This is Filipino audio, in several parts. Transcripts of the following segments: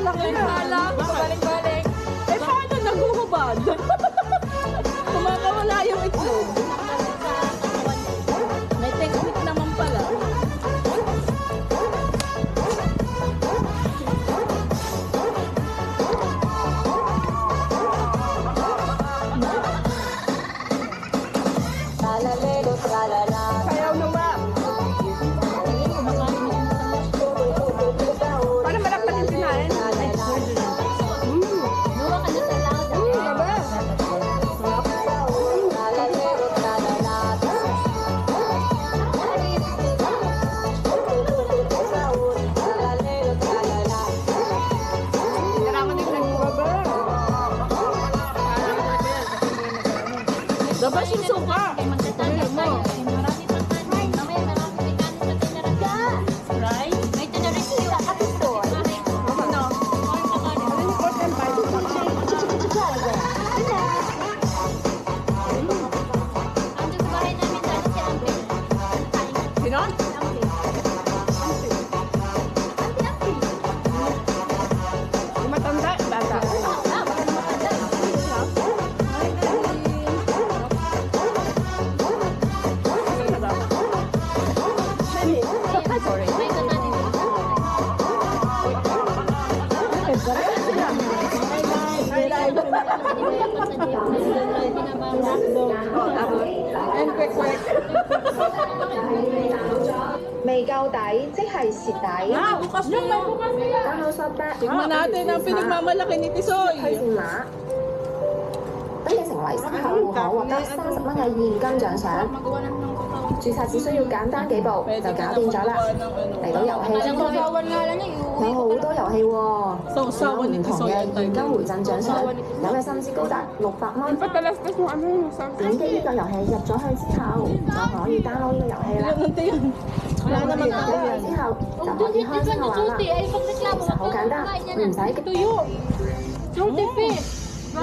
Lalaki na. Balik-balik. Eh, paano naguhubad? Kumakawala yung itlog. May technique naman pala. Sayaw na ba? Paano malakpat yung sinain? Dapat yung suka. Sino? Yung matanda, bata. Sorry. And quick. 未夠底，即係蝕底。 Bukas na yan. 剛好收 back， Tignan natin ang pinagmamalaki ni 推 Tisoy. 薦碼。登記成為新客戶可獲得30蚊嘅現金獎賞。註冊只需要簡單幾步就搞掂咗啦。嚟到遊戲啦，有好多遊戲喎，有唔同嘅現金回贈獎賞，有嘅甚至高達600蚊。點擊呢個遊戲入咗去之後，就可以 download 呢個遊戲啦。 Wala naman download 完之後就可以開始玩啦。其實好簡單，唔使 The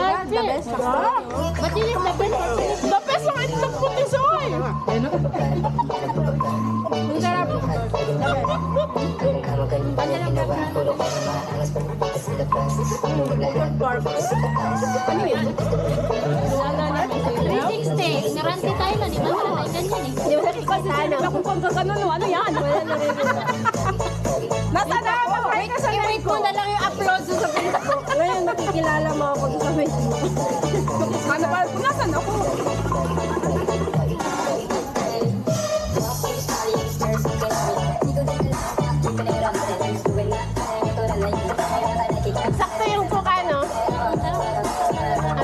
best ang itlog ko, Tisoy. Ang sarap. Ano yan? 360. Garanti tayo na, di ba? Ganyan eh. Di ba kasi kung pagkakanon, ano yan? Nasa na? Mag-try ka sa I-wait mo na lang yung upload sa Facebook. Ngayon, nakikilala mo ako sa Facebook. Ano ba? Kung nasan ako? Sakto yung suka, no?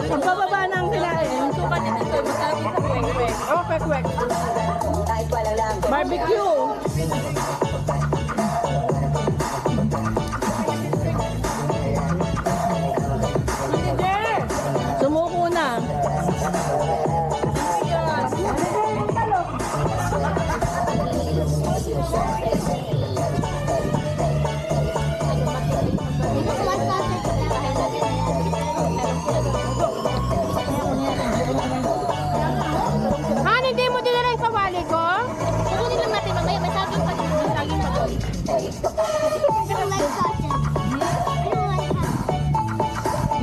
Ang bababa ng kinain. Suka din ito. Masarap yung sa kwek-kwek. Oh, kwek-kwek. Barbecue. Sumuko na. Hindi mo dinala yung kawali ko? Kukunin lang natin mamaya. May saging pa doon. May saging pa doon.